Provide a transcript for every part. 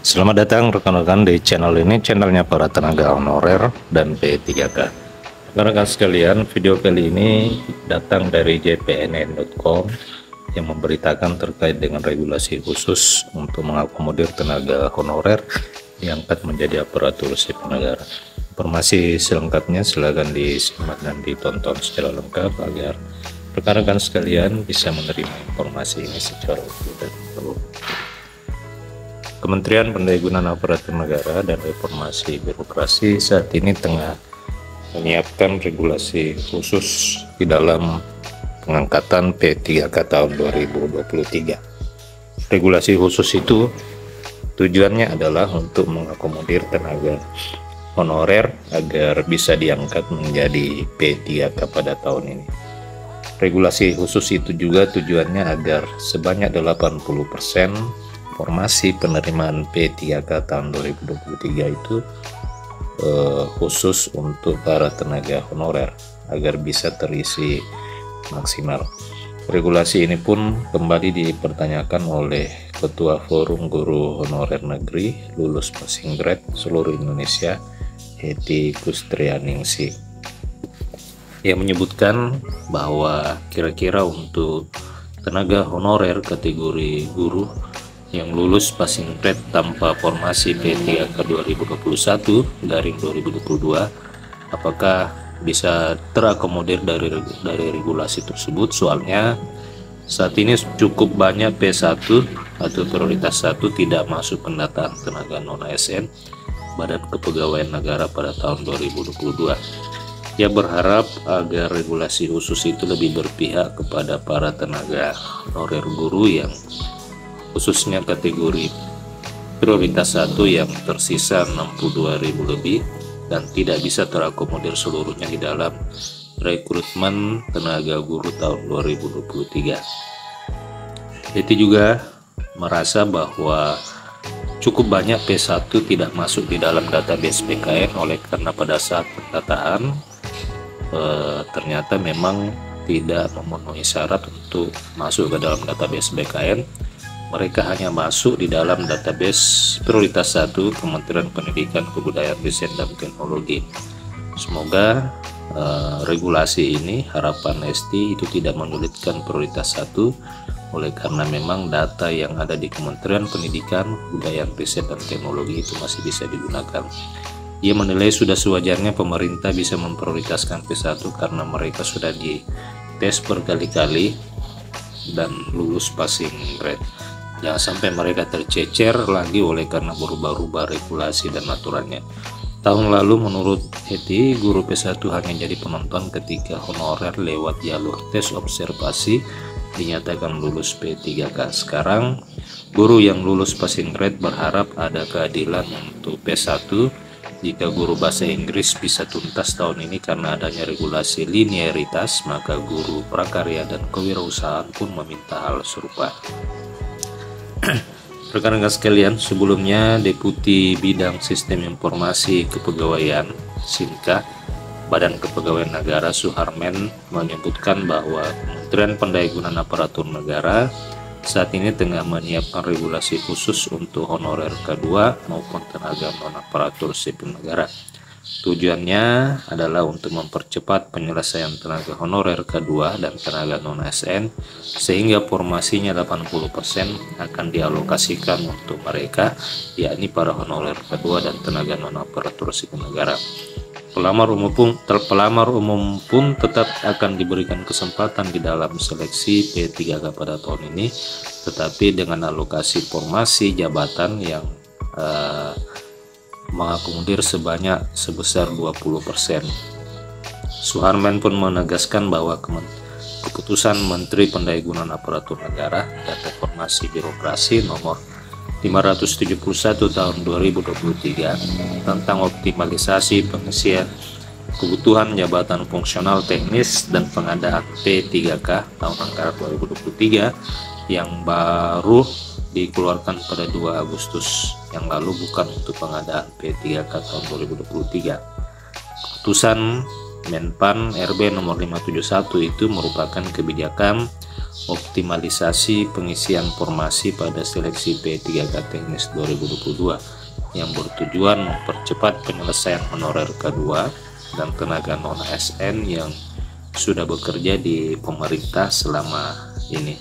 Selamat datang rekan-rekan di channel ini, channelnya para tenaga honorer dan P3K. Rekan-rekan sekalian, video kali ini datang dari jpnn.com yang memberitakan terkait dengan regulasi khusus untuk mengakomodir tenaga honorer diangkat menjadi aparatur sipil negara. Informasi selengkapnya silakan disimak dan ditonton secara lengkap agar rekan-rekan sekalian bisa menerima informasi ini secara utuh dan penuh. Kementerian Pendayagunaan Aparatur Negara dan Reformasi Birokrasi saat ini tengah menyiapkan regulasi khusus di dalam pengangkatan P3K tahun 2023. Regulasi khusus itu tujuannya adalah untuk mengakomodir tenaga honorer agar bisa diangkat menjadi P3K pada tahun ini. Regulasi khusus itu juga tujuannya agar sebanyak 80% formasi penerimaan P3K tahun 2023 itu khusus untuk para tenaga honorer agar bisa terisi maksimal. Regulasi ini pun kembali dipertanyakan oleh Ketua Forum Guru Honorer Negeri lulus passing grade seluruh Indonesia, Hetty Kustrianingsih. Ia menyebutkan bahwa kira-kira untuk tenaga honorer kategori guru yang lulus passing grade tanpa formasi P3K 2021/2022 apakah bisa terakomodir dari regulasi tersebut. Soalnya saat ini cukup banyak P1 atau prioritas 1 tidak masuk pendataan tenaga non-ASN Badan Kepegawaian Negara pada tahun 2022. Ia berharap agar regulasi khusus itu lebih berpihak kepada para tenaga honorer guru yang khususnya kategori prioritas 1 yang tersisa 62.000 lebih dan tidak bisa terakomodir seluruhnya di dalam rekrutmen tenaga guru tahun 2023. Itu juga merasa bahwa cukup banyak P1 tidak masuk di dalam database PKN oleh karena pada saat pendataan ternyata memang tidak memenuhi syarat untuk masuk ke dalam database BKN. Mereka hanya masuk di dalam database prioritas 1 Kementerian Pendidikan, Kebudayaan, Riset, dan Teknologi. Semoga regulasi ini, harapan Esti, itu tidak menyulitkan prioritas 1 oleh karena memang data yang ada di Kementerian Pendidikan, Kebudayaan, Riset, dan Teknologi itu masih bisa digunakan. Ia menilai sudah sewajarnya pemerintah bisa memprioritaskan P1 karena mereka sudah dites berkali-kali dan lulus passing grade. Jangan sampai mereka tercecer lagi oleh karena berubah-ubah regulasi dan aturannya. Tahun lalu menurut Hetty, guru P1 hanya jadi penonton ketika honorer lewat jalur tes observasi dinyatakan lulus P3K. Sekarang guru yang lulus passing grade berharap ada keadilan untuk P1 jika guru bahasa Inggris bisa tuntas tahun ini karena adanya regulasi linearitas, maka guru prakarya dan kewirausahaan pun meminta hal serupa. Rekan-rekan sekalian, sebelumnya Deputi Bidang Sistem Informasi Kepegawaian (SINKA) Badan Kepegawaian Negara Suharmen menyebutkan bahwa Kementerian Pendayagunaan Aparatur Negara saat ini tengah menyiapkan regulasi khusus untuk honorer K2 maupun tenaga non-aparatur sipil negara. Tujuannya adalah untuk mempercepat penyelesaian tenaga honorer K2 dan tenaga non-ASN sehingga formasinya 80% akan dialokasikan untuk mereka, yakni para honorer K2 dan tenaga non-aparatur sipil negara. Pelamar umum pun tetap akan diberikan kesempatan di dalam seleksi P3K pada tahun ini, tetapi dengan alokasi formasi jabatan yang mengakomodir sebesar 20%. Suharmen pun menegaskan bahwa keputusan Menteri Pendayagunaan Aparatur Negara dan Reformasi Birokrasi nomor 571 tahun 2023 tentang optimalisasi pengisian kebutuhan jabatan fungsional teknis dan pengadaan P3K tahun anggaran 2023 yang baru dikeluarkan pada 2 Agustus yang lalu bukan untuk pengadaan P3K tahun 2023. Keputusan Menpan RB nomor 571 itu merupakan kebijakan optimalisasi pengisian formasi pada seleksi P3K Teknis 2022 yang bertujuan mempercepat penyelesaian honorer K2 dan tenaga non-ASN yang sudah bekerja di pemerintah selama ini.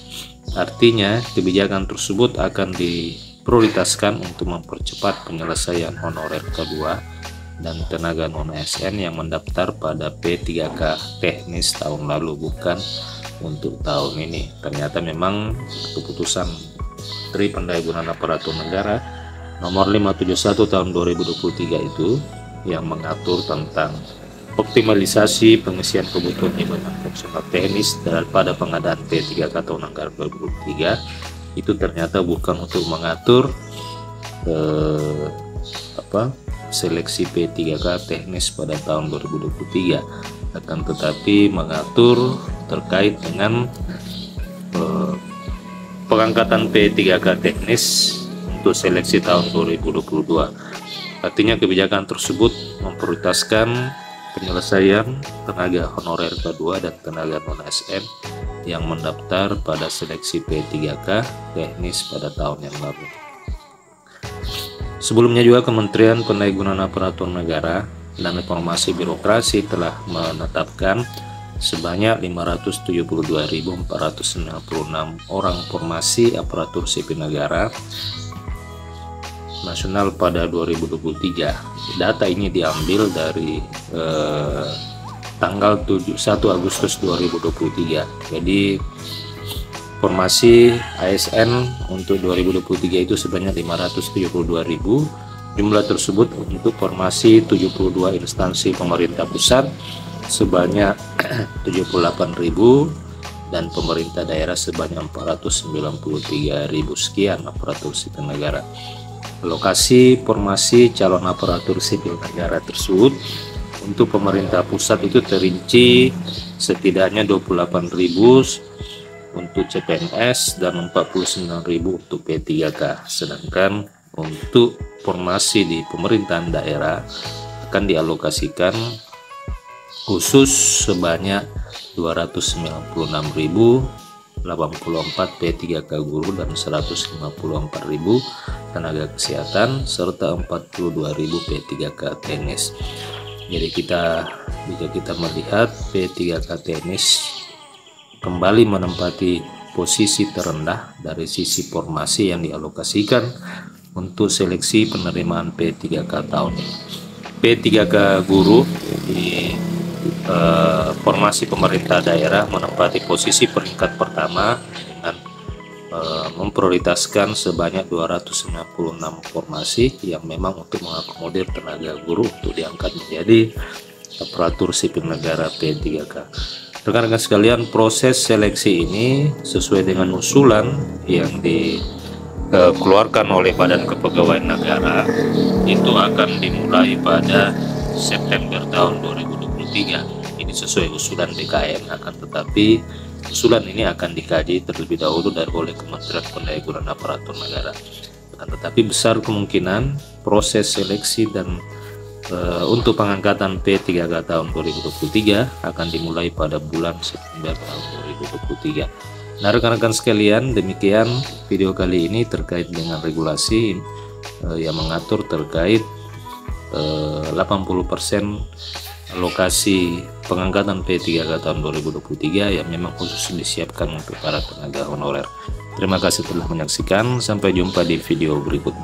Artinya, kebijakan tersebut akan diprioritaskan untuk mempercepat penyelesaian honorer K2 dan tenaga non-ASN yang mendaftar pada P3K Teknis tahun lalu, bukan untuk tahun ini. Ternyata memang keputusan Menteri Pendayagunaan Aparatur Negara nomor 571 tahun 2023 itu yang mengatur tentang optimalisasi pengisian kebutuhan jabatan fungsional teknis daripada pengadaan P3K tahun anggaran 2023 itu ternyata bukan untuk mengatur seleksi P3K teknis pada tahun 2023, akan tetapi mengatur terkait dengan pengangkatan P3K teknis untuk seleksi tahun 2022. Artinya kebijakan tersebut memprioritaskan penyelesaian tenaga honorer K2 dan tenaga non-ASN yang mendaftar pada seleksi P3K teknis pada tahun yang lalu. Sebelumnya juga Kementerian Pendayagunaan Aparatur Negara dan Reformasi Birokrasi telah menetapkan sebanyak 572.496 orang formasi aparatur sipil negara nasional pada 2023. Data ini diambil dari tanggal 1 Agustus 2023. Jadi formasi ASN untuk 2023 itu sebanyak 572.000. Jumlah tersebut untuk formasi 72 instansi pemerintah pusat sebanyak 78.000 dan pemerintah daerah sebanyak 493.000 sekian aparatur sipil negara. Lokasi formasi calon aparatur sipil negara tersebut untuk pemerintah pusat itu terinci setidaknya 28.000 untuk CPNS dan 49.000 untuk P3K. Sedangkan untuk formasi di pemerintahan daerah akan dialokasikan khusus sebanyak 296.084 P3K guru dan 154.000 tenaga kesehatan serta 42.000 P3K teknis. Jadi jika kita melihat P3K teknis kembali menempati posisi terendah dari sisi formasi yang dialokasikan untuk seleksi penerimaan P3K tahun ini. P3K guru di formasi pemerintah daerah menempati posisi peringkat pertama dengan memprioritaskan sebanyak 296 formasi yang memang untuk mengakomodir tenaga guru untuk diangkat menjadi aparatur sipil negara P3K. Rekan-rekan sekalian, proses seleksi ini sesuai dengan usulan yang dikeluarkan oleh Badan Kepegawaian Negara itu akan dimulai pada September tahun 2023. Ini sesuai usulan BKN, akan tetapi usulan ini akan dikaji terlebih dahulu oleh Kementerian Pendayagunaan Aparatur Negara. Akan tetapi besar kemungkinan proses seleksi dan untuk pengangkatan P3K tahun 2023 akan dimulai pada bulan September tahun 2023. Nah, rekan-rekan sekalian, demikian video kali ini terkait dengan regulasi yang mengatur terkait 80% alokasi pengangkatan P3K tahun 2023 yang memang khusus disiapkan untuk para tenaga honorer. Terima kasih telah menyaksikan, sampai jumpa di video berikutnya.